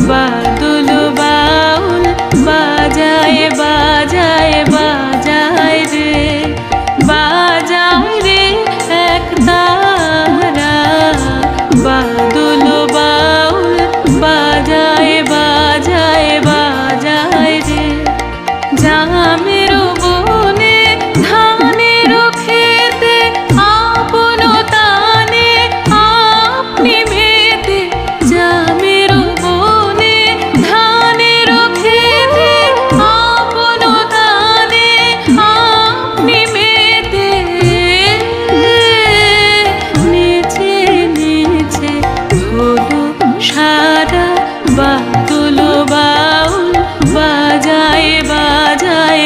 বাদল বাউল বাজায় বাজায় বাজায় রে, বাজায় রে এক তারা। বাদল বাউল বাজায় বাজায় বাজায় রে, জামের বনে ধানের খেতে আপন তানে আপনি মেতে। জামের বনে ধানের খেতে আপন তানে আপনি মেতে। নেচে নেচে হলো সারা, বাদল বাউল বাজায় বাজায়।